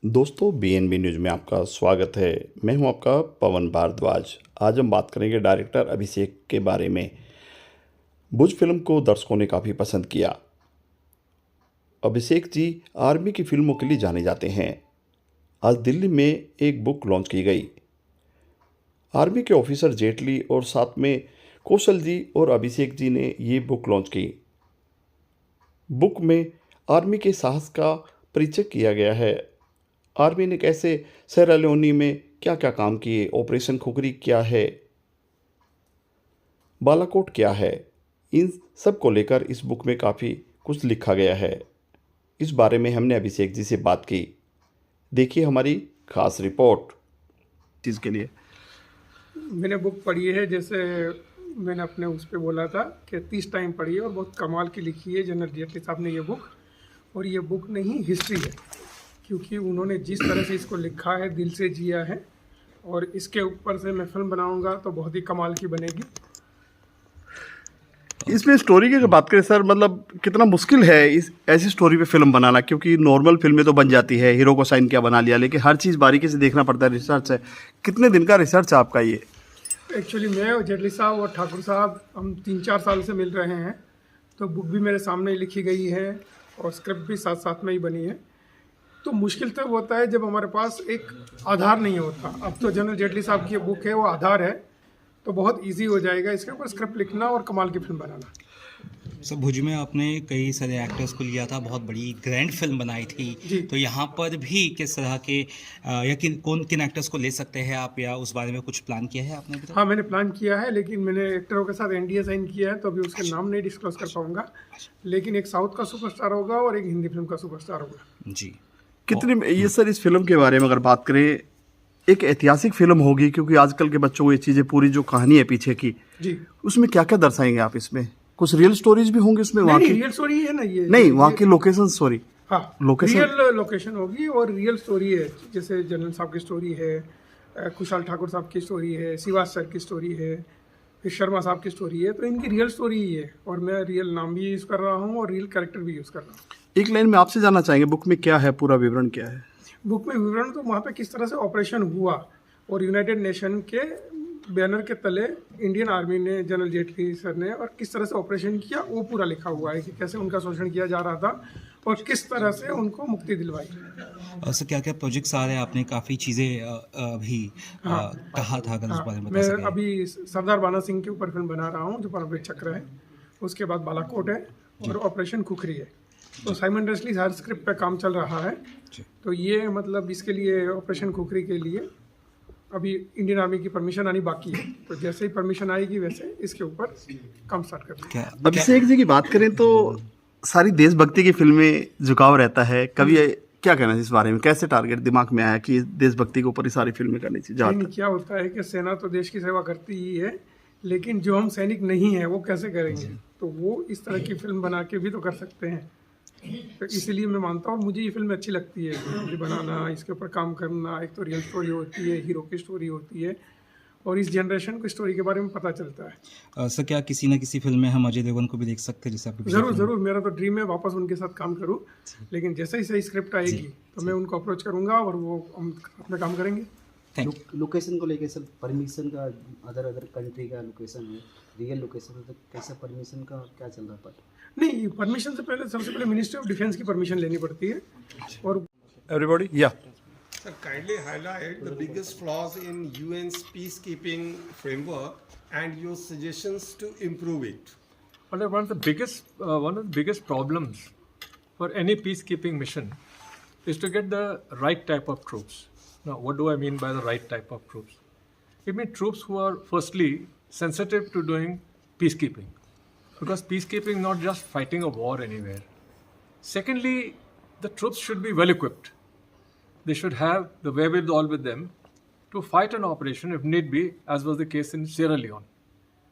दोस्तों BNB news में आपका स्वागत है। मैं हूं आपका पवन भारद्वाज। आज हम बात करेंगे डायरेक्टर अभिषेक के बारे में। भुज फिल्म को दर्शकों ने काफ़ी पसंद किया। अभिषेक जी आर्मी की फिल्मों के लिए जाने जाते हैं। आज दिल्ली में एक बुक लॉन्च की गई। आर्मी के ऑफिसर जेटली और साथ में कौशल जी और अभिषेक जी ने ये बुक लॉन्च की। बुक में आर्मी के साहस का परिचय किया गया है। आर्मी ने कैसे सेरा लियोनी में क्या क्या काम किए, ऑपरेशन खुखरी क्या है, बालाकोट क्या है, इन सब को लेकर इस बुक में काफ़ी कुछ लिखा गया है। इस बारे में हमने अभिषेक जी से बात की। देखिए हमारी खास रिपोर्ट चीज़ के लिए। मैंने बुक पढ़ी है, जैसे मैंने अपने उस पर बोला था कि 30 टाइम पढ़ी है और बहुत कमाल की लिखी है जनरल जेटली साहब ने ये बुक। और ये बुक नहीं हिस्ट्री है, क्योंकि उन्होंने जिस तरह से इसको लिखा है दिल से जिया है। और इसके ऊपर से मैं फिल्म बनाऊंगा तो बहुत ही कमाल की बनेगी। इसमें स्टोरी की अगर बात करें सर, मतलब कितना मुश्किल है इस ऐसी स्टोरी पे फिल्म बनाना, क्योंकि नॉर्मल फिल्में तो बन जाती है, हीरो को साइन किया बना लिया, लेकिन हर चीज़ बारीकी से देखना पड़ता है, रिसर्च है। कितने दिन का रिसर्च है आपका ये? एक्चुअली मैं और जेटली साहब और ठाकुर साहब हम 3-4 साल से मिल रहे हैं, तो बुक भी मेरे सामने ही लिखी गई है और स्क्रिप्ट भी साथ साथ में ही बनी है। तो मुश्किल तब होता है जब हमारे पास एक आधार नहीं होता। अब तो जनरल जेटली साहब की बुक है, वो आधार है, तो बहुत इजी हो जाएगा इसके ऊपर स्क्रिप्ट लिखना और कमाल की फिल्म बनाना। सर भुज में आपने कई सारे एक्टर्स को लिया था, बहुत बड़ी ग्रैंड फिल्म बनाई थी, तो यहाँ पर भी किस तरह के या किन एक्टर्स को ले सकते हैं आप, या उस बारे में कुछ प्लान किया है आपने अभी तक? हाँ, मैंने प्लान किया है, लेकिन मैंने एक्टरों के साथ एनडीए साइन किया है, तो अभी उसके नाम नहीं डिस्क्लोज कर पाऊंगा। लेकिन एक साउथ का सुपरस्टार होगा और एक हिंदी फिल्म का सुपरस्टार होगा जी। कितनी ये सर, इस फिल्म के बारे में अगर बात करें, एक ऐतिहासिक फिल्म होगी, क्योंकि आजकल के बच्चों को ये चीज़ें, पूरी जो कहानी है पीछे की जी, उसमें क्या क्या दर्शाएंगे आप? इसमें कुछ रियल स्टोरीज भी होंगी उसमें? वहाँ नहीं, की रियल स्टोरी है ना ये? नहीं, वहाँ की लोकेशन, सॉरी, हाँ, लोकेशन रियल लोकेशन होगी और रियल स्टोरी है। जैसे जनरल साहब की स्टोरी है, कुशाल ठाकुर साहब की स्टोरी है, शिवाज सर की स्टोरी है, फिर शर्मा साहब की स्टोरी है, तो इनकी रियल स्टोरी ही है। और मैं रियल नाम भी यूज़ कर रहा हूँ और रियल कैरेक्टर भी यूज़ कर रहा हूँ। एक लाइन में आपसे जानना चाहेंगे, बुक में क्या है, पूरा विवरण क्या है? बुक में विवरण तो वहाँ पे किस तरह से ऑपरेशन हुआ और यूनाइटेड नेशन के बैनर के तले इंडियन आर्मी ने, जनरल जेटली सर ने, और किस तरह से ऑपरेशन किया, वो पूरा लिखा हुआ है कि कैसे उनका शोषण किया जा रहा था और किस तरह से उनको मुक्ति दिलवाई। सर क्या क्या प्रोजेक्ट्स आ रहे हैं? आपने काफ़ी चीज़ें अभी कहा था, अगर उस बारे में बता मैं सकें। अभी सरदार बाना सिंह के ऊपर फिल्म बना रहा हूँ जो परमवीर चक्र है, उसके बाद बालाकोट है और ऑपरेशन खुखरी है। तो साइमल्टेनियसली हर स्क्रिप्ट पे काम चल रहा है। तो ये मतलब इसके लिए, ऑपरेशन खुखरी के लिए अभी इंडियन आर्मी की परमिशन आनी बाकी है, तो जैसे ही परमिशन आएगी वैसे इसके ऊपर काम स्टार्ट कर देंगे। अभिषेक जी की बात करें तो सारी देशभक्ति की फिल्में झुकाव रहता है, कभी क्या कहना है इस बारे में? कैसे टारगेट दिमाग में आया कि देशभक्ति के ऊपर ही सारी फिल्में करनी चाहिए? नहीं, क्या होता है कि सेना तो देश की सेवा करती ही है, लेकिन जो हम सैनिक नहीं है वो कैसे करेंगे? तो वो इस तरह की फिल्म बना के भी तो कर सकते हैं। तो इसीलिए मैं मानता हूँ, मुझे ये फिल्म अच्छी लगती है, मुझे बनाना, इसके ऊपर काम करना। एक तो रियल स्टोरी होती है, हीरो की स्टोरी होती है और इस जनरेशन को स्टोरी के बारे में पता चलता है। सर क्या किसी ना किसी फिल्म में हम अजय देवगन को भी देख सकते हैं, जैसे आपकी ज़रूर ज़रूर, मेरा तो ड्रीम है वापस उनके साथ काम करूँ, लेकिन जैसे ही सही स्क्रिप्ट आएगी तो मैं उनको अप्रोच करूँगा और वो हम अपना काम करेंगे। लोकेशन को लेके सर, परमिशन का अदर कंट्री का लोकेशन है, रियल लोकेशन है, तो कैसे परमिशन का क्या चल रहा है? नहीं, परमिशन से पहले, सबसे पहले मिनिस्ट्री ऑफ डिफेंस की परमिशन लेनी पड़ती है। और एवरीबॉडी या Sir, kindly highlight the biggest flaws in UN's peacekeeping framework and your suggestions to improve it. Well, one of the biggest problems for any peacekeeping mission is to get the right type of troops. Now, what do I mean by the right type of troops? It means troops who are firstly sensitive to doing peacekeeping, because peacekeeping is not just fighting a war anywhere. Secondly, the troops should be well equipped. They should have the wherewithal with them to fight an operation if need be, as was the case in Sierra Leone.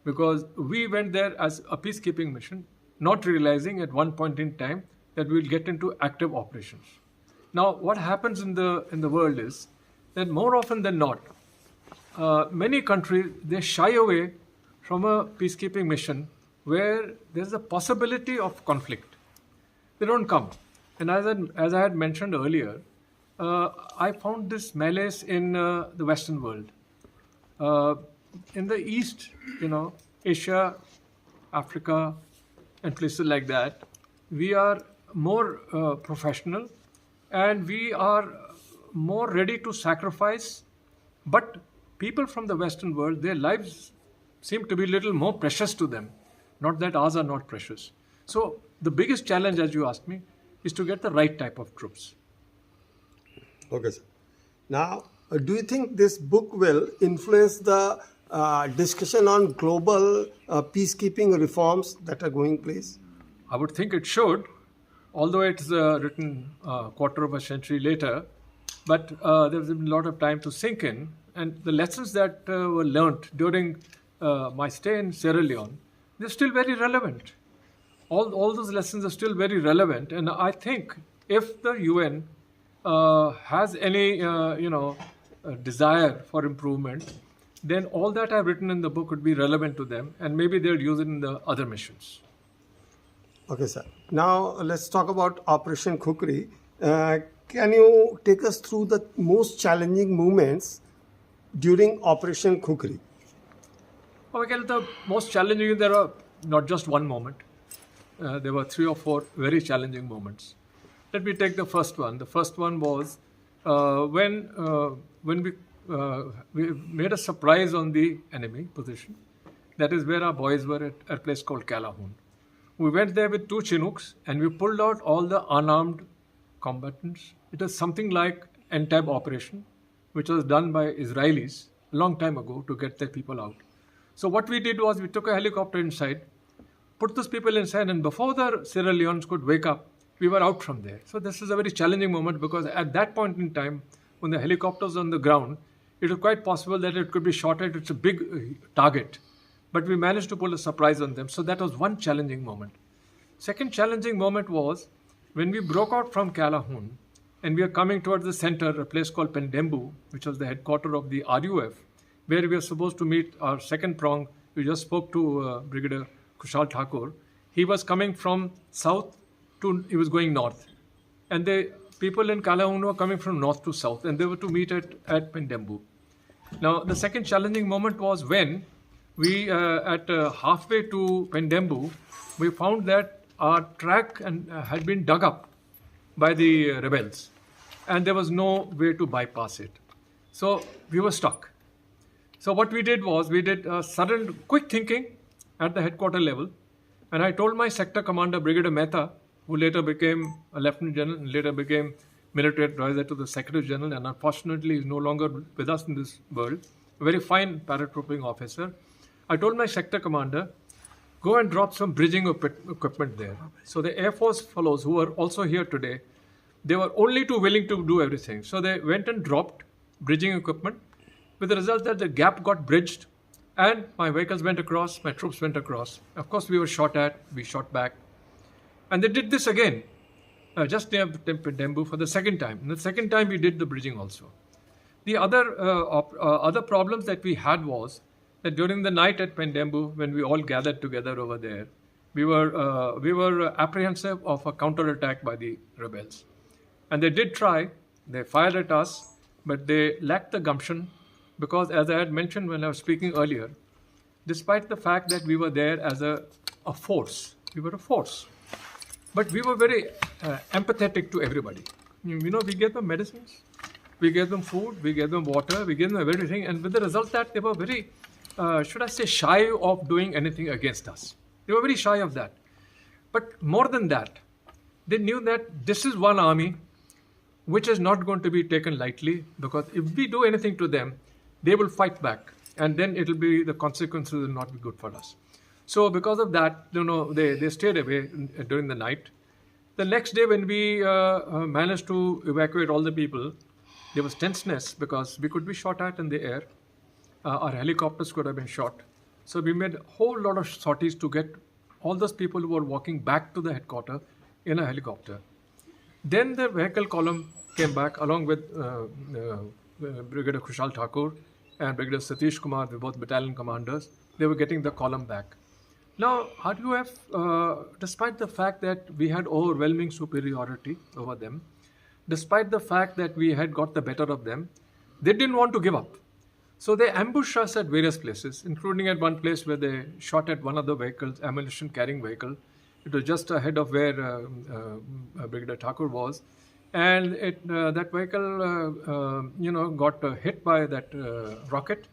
Because we went there as a peacekeeping mission, not realizing at one point in time that we will get into active operations. Now, what happens in the world is that more often than not, many countries, they shy away from a peacekeeping mission where there's a possibility of conflict. They don't come. And as I had mentioned earlier, I found this malaise in the Western world. In the East, Asia, Africa, and places like that, we are more professional and we are more ready to sacrifice. But people from the Western world, their lives seem to be a little more precious to them. Not that ours are not precious. So the biggest challenge, as you asked me, is to get the right type of troops. Okay, sir. Now, do you think this book will influence the discussion on global peacekeeping reforms that are going place? I would think it should, although it's written a quarter of a century later, but there's been a lot of time to sink in. And the lessons that were learnt during my stay in Sierra Leone, they're still very relevant. All those lessons are still very relevant. And I think if the UN has any, desire for improvement, then all that I've written in the book would be relevant to them, and maybe they'll use it in the other missions. Okay, sir. Now, let's talk about Operation Khukri. Can you take us through the most challenging moments during Operation Khukri? Okay, the most challenging, there are not just one moment. There were 3 or 4 very challenging moments. Let me take the first one. The first one was when we made a surprise on the enemy position. That is where our boys were at a place called Calhoun. We went there with 2 Chinooks and we pulled out all the unarmed combatants. It was something like Entebbe operation, which was done by Israelis a long time ago to get their people out. So what we did was we took a helicopter inside, put those people inside, and before the Sierra Leoneans could wake up, we were out from there. So this is a very challenging moment because at that point in time, when the helicopter was on the ground, it was quite possible that it could be shot at. It's a big target. But we managed to pull a surprise on them. So that was one challenging moment. Second challenging moment was when we broke out from Calhoun and we are coming towards the center, a place called Pendembu, which was the headquarters of the RUF, where we were supposed to meet our second prong. We just spoke to Brigadier Kushal Thakur. He was coming from south he was going north. And the people in Calhoun were coming from north to south, and they were to meet at Pendembu. Now, the second challenging moment was when we, at halfway to Pendembu, we found that our track had been dug up by the rebels, and there was no way to bypass it. So we were stuck. So what we did was we did sudden, quick thinking at the headquarter level, and I told my sector commander, Brigadier Mehta, who later became a lieutenant general and later became military advisor to the Secretary General, and unfortunately is no longer with us in this world, a very fine paratrooping officer. I told my sector commander, go and drop some bridging equipment there. So the Air Force fellows who are also here today, they were only too willing to do everything. So they went and dropped bridging equipment with the result that the gap got bridged and my vehicles went across, my troops went across. Of course, we were shot at, we shot back. And they did this again, just near Pendembu for the second time. And the second time we did the bridging also. The other problems that we had was that during the night at Pendembu, when we all gathered together over there, we were apprehensive of a counterattack by the rebels. And they did try, they fired at us, but they lacked the gumption because, as I had mentioned when I was speaking earlier, despite the fact that we were there as a force, we were a force. But we were very empathetic to everybody. We gave them medicines, we gave them food, we gave them water, we gave them everything. And with the result that they were very, shy of doing anything against us. They were very shy of that. But more than that, they knew that this is one army which is not going to be taken lightly, because if we do anything to them, they will fight back. And then the consequences will not be good for us. So because of that, they stayed away during the night. The next day when we managed to evacuate all the people, there was tenseness because we could be shot at in the air. Our helicopters could have been shot. So we made a whole lot of sorties to get all those people who were walking back to the headquarters in a helicopter. Then the vehicle column came back along with Brigadier Kushal Thakur and Brigadier Satish Kumar, the both battalion commanders. They were getting the column back. Now, RUF, despite the fact that we had overwhelming superiority over them, despite the fact that we had got the better of them, they didn't want to give up. So they ambushed us at various places, including at one place where they shot at one of the vehicles, ammunition carrying vehicle. It was just ahead of where Brigadier Thakur was. And that vehicle, got hit by that rocket.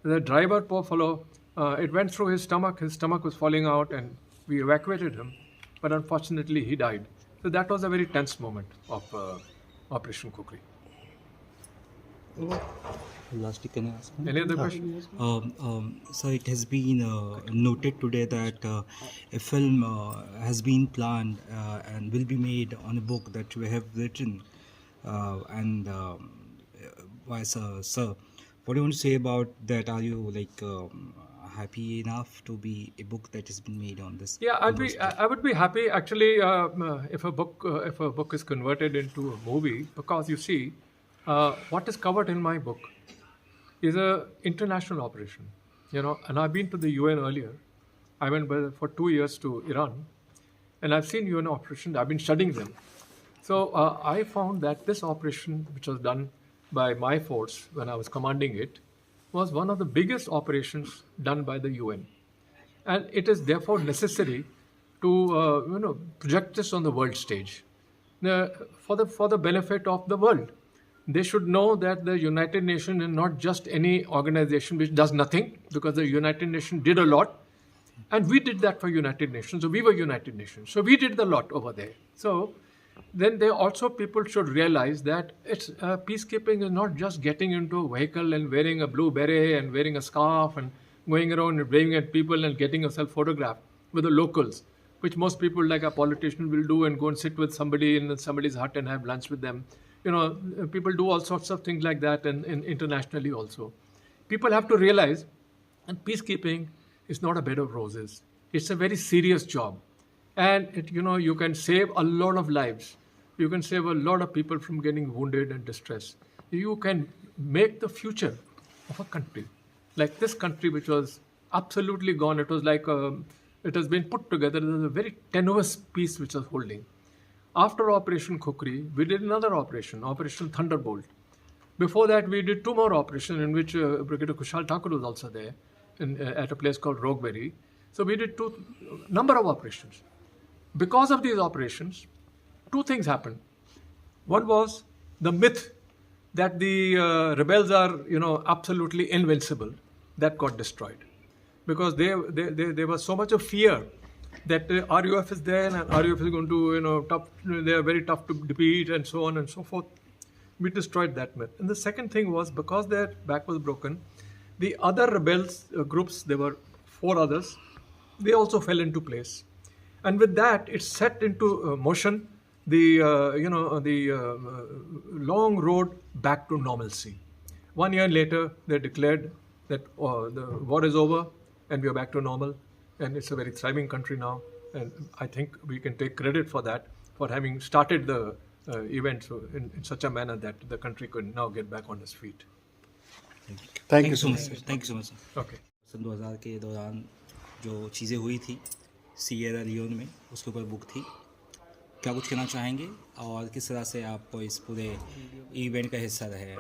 The driver, poor fellow, it went through his stomach. His stomach was falling out, and we evacuated him. But unfortunately, he died. So that was a very tense moment of Operation Kukri. Lastly, can I ask one? Any other questions? So it has been noted today that a film has been planned and will be made on a book that you have written. Why, sir, what do you want to say about that? Are you happy enough to be a book that has been made on this? Yeah, I would be happy actually if a book is converted into a movie, because you see what is covered in my book is a international operation, and I've been to the UN earlier. I went for 2 years to Iran, and I've seen UN operations. I've been studying them. So I found that this operation, which was done by my force when I was commanding it, was one of the biggest operations done by the UN. And it is therefore necessary to project this on the world stage for the benefit of the world. They should know that the United Nations is not just any organization which does nothing, because the United Nations did a lot, and we did that for United Nations. So we were United Nations. So we did a lot over there. So then people should realize that it's peacekeeping is not just getting into a vehicle and wearing a blue beret and wearing a scarf and going around and waving at people and getting yourself photographed with the locals, which most people like a politician will do, and go and sit with somebody in somebody's hut and have lunch with them. People do all sorts of things like that, and internationally also. People have to realize that peacekeeping is not a bed of roses. It's a very serious job. And you can save a lot of lives. You can save a lot of people from getting wounded and distressed. You can make the future of a country. Like this country, which was absolutely gone. It was like it has been put together. There's a very tenuous piece which was holding. After Operation Kukri, we did another operation, Operation Thunderbolt. Before that, we did 2 more operations in which Brigadier Kushal Thakur was also there at a place called Rogueberry. So we did number of operations. Because of these operations, 2 things happened. One was the myth that the rebels are, absolutely invincible. That got destroyed. Because there was so much of fear that RUF is there and RUF is going to, they are very tough to defeat and so on and so forth. We destroyed that myth. And the second thing was, because their back was broken, the other rebels groups, there were 4 others, they also fell into place. And with that, it set into motion the long road back to normalcy. 1 year later, they declared that the war is over and we are back to normal. And it's a very thriving country now. And I think we can take credit for that, for having started the event in such a manner that the country could now get back on its feet. Thank you so so much. much. Thank you so much. Okay. सन 2000 के दौरान जो चीज़ें हुई थी Sierra Leone में, उसके ऊपर book थी. क्या कुछ कहना चाहेंगे और किस तरह से आप इस पूरे इवेंट का हिस्सा रहे हैं?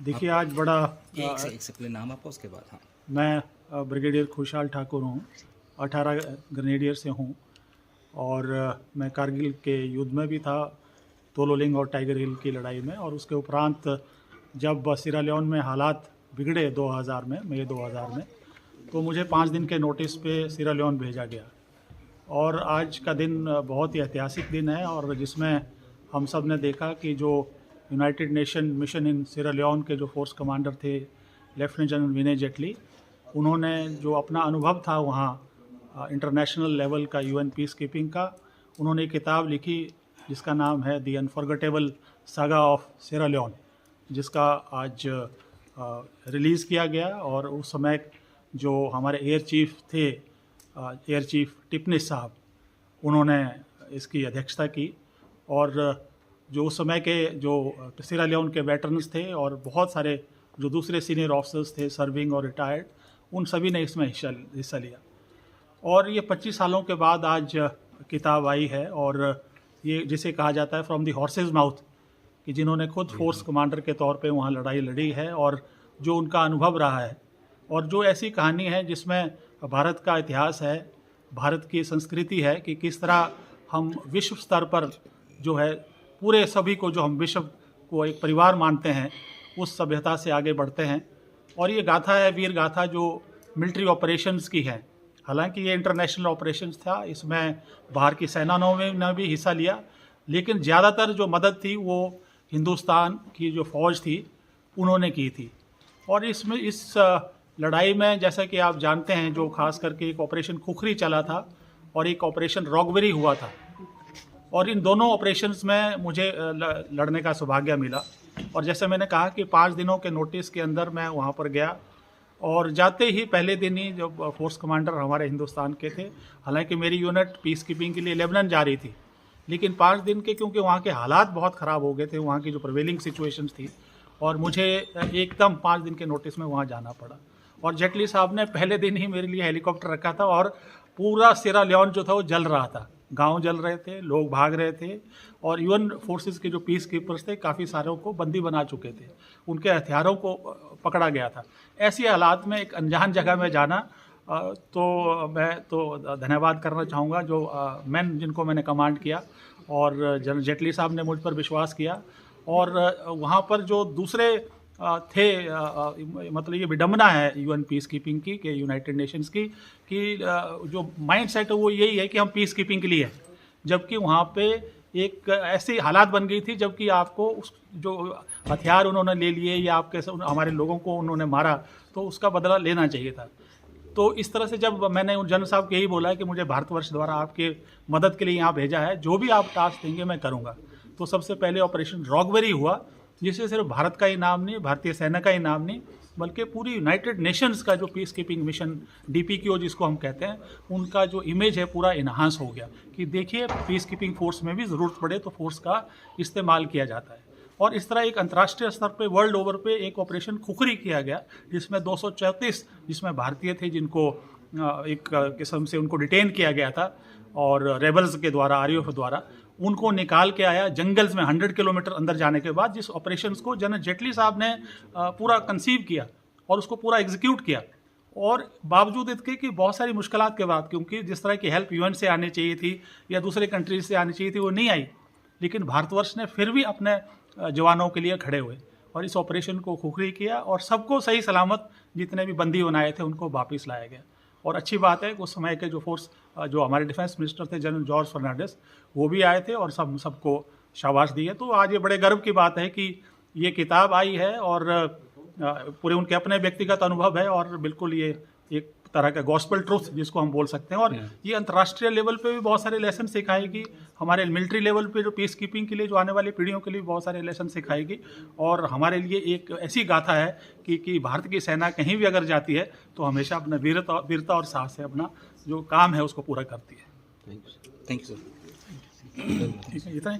देखिए, आज बड़ा एक से पहले नाम आपका, उसके बाद. हाँ, मैं ब्रिगेडियर खुशहाल ठाकुर हूँ, 18 ग्रेनेडियर से हूँ, और मैं कारगिल के युद्ध में भी था, तोलोलिंग और टाइगर हिल की लड़ाई में. और उसके उपरांत जब सीरा लियोन में हालात बिगड़े 2000 में, मई 2000 में, तो मुझे 5 दिन के नोटिस पे सीरा लियोन भेजा गया. और आज का दिन बहुत ही ऐतिहासिक दिन है, और जिसमें हम सब ने देखा कि जो United nation mission in Sira Leone के जो फोर्स कमांडर थे, लेफ्टिनेंट जनरल विनय जेटली, उन्होंने जो अपना अनुभव था वहाँ इंटरनेशनल लेवल का यूएन पीस कीपिंग का, उन्होंने एक किताब लिखी जिसका नाम है दी unforgettable saga of Sira Leone, जिसका आज रिलीज़ किया गया. और उस समय जो हमारे एयर चीफ थे, एयर चीफ टिपनिस साहब, उन्होंने इसकी अध्यक्षता की. और जो उस समय के जो सीरा लियोन के वेटरन्स थे और बहुत सारे जो दूसरे सीनियर ऑफिसर्स थे, सर्विंग और रिटायर्ड, उन सभी ने इसमें हिस्सा लिया. और ये 25 सालों के बाद आज किताब आई है, और ये जिसे कहा जाता है फ्रॉम द हॉर्सेज माउथ कि जिन्होंने खुद फोर्स कमांडर के तौर पे वहाँ लड़ाई लड़ी है और जो उनका अनुभव रहा है, और जो ऐसी कहानी है जिसमें भारत का इतिहास है, भारत की संस्कृति है कि किस तरह हम विश्व स्तर पर जो है पूरे सभी को, जो हम विश्व को एक परिवार मानते हैं, उस सभ्यता से आगे बढ़ते हैं। और ये गाथा है, वीर गाथा, जो मिलिट्री ऑपरेशंस की है। हालांकि ये इंटरनेशनल ऑपरेशंस था, इसमें बाहर की सेनाओं ने भी हिस्सा लिया, लेकिन ज़्यादातर जो मदद थी वो हिंदुस्तान की जो फ़ौज थी उन्होंने की थी। और इसमें इस लड़ाई में जैसा कि आप जानते हैं, जो खास करके एक ऑपरेशन खुखरी चला था और एक ऑपरेशन रॉकबेरी हुआ था, और इन दोनों ऑपरेशंस में मुझे लड़ने का सौभाग्य मिला। और जैसे मैंने कहा कि 5 दिनों के नोटिस के अंदर मैं वहाँ पर गया, और जाते ही पहले दिन ही जब फोर्स कमांडर हमारे हिंदुस्तान के थे, हालांकि मेरी यूनिट पीस कीपिंग के लिए लेबनान जा रही थी, लेकिन 5 दिन के क्योंकि वहाँ के हालात बहुत ख़राब हो गए थे, वहाँ की जो प्रिवेलिंग सिचुएशंस थी, और मुझे एकदम 5 दिन के नोटिस में वहाँ जाना पड़ा। और जेटली साहब ने पहले दिन ही मेरे लिए हेलीकॉप्टर रखा था, और पूरा सिरा लियोन जो था वो जल रहा था, गांव जल रहे थे, लोग भाग रहे थे, और यूएन फोर्सेस के जो पीस कीपर्स थे काफ़ी सारों को बंदी बना चुके थे, उनके हथियारों को पकड़ा गया था। ऐसी हालात में एक अनजान जगह में जाना, तो मैं तो धन्यवाद करना चाहूँगा जो मैन जिनको मैंने कमांड किया, और जनरल जेटली साहब ने मुझ पर विश्वास किया। और वहाँ पर जो दूसरे थे, मतलब ये विडम्बना है यूएन पीस कीपिंग की, कि यूनाइटेड नेशंस की, कि जो माइंड सेट है वो यही है कि हम पीस कीपिंग के लिए है, जबकि वहाँ पे एक ऐसी हालात बन गई थी जबकि आपको उस जो हथियार उन्होंने ले लिए या आपके हमारे लोगों को उन्होंने मारा, तो उसका बदला लेना चाहिए था। तो इस तरह से जब मैंने उन जनरल साहब को यही बोला कि मुझे भारतवर्ष द्वारा आपके मदद के लिए यहाँ भेजा है, जो भी आप टास्क देंगे मैं करूँगा, तो सबसे पहले ऑपरेशन रॉकबेरी हुआ, जिससे सिर्फ भारत का ही नाम नहीं, भारतीय सेना का ही नाम नहीं, बल्कि पूरी यूनाइटेड नेशंस का जो पीस कीपिंग मिशन DPKO जिसको हम कहते हैं, उनका जो इमेज है पूरा इन्हांस हो गया कि देखिए पीस कीपिंग फोर्स में भी ज़रूरत पड़े तो फोर्स का इस्तेमाल किया जाता है। और इस तरह एक अंतर्राष्ट्रीय स्तर पे, वर्ल्ड ओवर पे एक ऑपरेशन खुखरी किया गया, जिसमें 234 जिसमें भारतीय थे, जिनको एक किस्म से उनको डिटेन किया गया था और रेबल्स के द्वारा, RUF द्वारा उनको निकाल के आया जंगल्स में 100 किलोमीटर अंदर जाने के बाद, जिस ऑपरेशंस को जनरल जेटली साहब ने पूरा कंसीव किया और उसको पूरा एग्जीक्यूट किया। और बावजूद इसके कि बहुत सारी मुश्किलात के बाद, क्योंकि जिस तरह की हेल्प UN से आनी चाहिए थी या दूसरे कंट्रीज से आनी चाहिए थी वो नहीं आई, लेकिन भारतवर्ष ने फिर भी अपने जवानों के लिए खड़े हुए और इस ऑपरेशन को खुखरी किया, और सबको सही सलामत जितने भी बंदी बनाए थे उनको वापस लाया गया। और अच्छी बात है कि उस समय के जो फोर्स, जो हमारे डिफेंस मिनिस्टर थे जनरल जॉर्ज फर्नांडिस, वो भी आए थे और सबको शाबाश दी है। तो आज ये बड़े गर्व की बात है कि ये किताब आई है और पूरे उनके अपने व्यक्तिगत अनुभव है, और बिल्कुल ये एक तरह का गॉस्पेल ट्रूथ जिसको हम बोल सकते हैं। और ये अंतर्राष्ट्रीय लेवल पे भी बहुत सारे लेसन सिखाएगी, हमारे मिलिट्री लेवल पे जो पीस कीपिंग के लिए जो आने वाली पीढ़ियों के लिए बहुत सारे लेसन सिखाएगी, और हमारे लिए एक ऐसी गाथा है कि भारत की सेना कहीं भी अगर जाती है तो हमेशा अपना वीरता और साहस से अपना जो काम है उसको पूरा करती है। Thank you sir. ठीक है, इतना ही।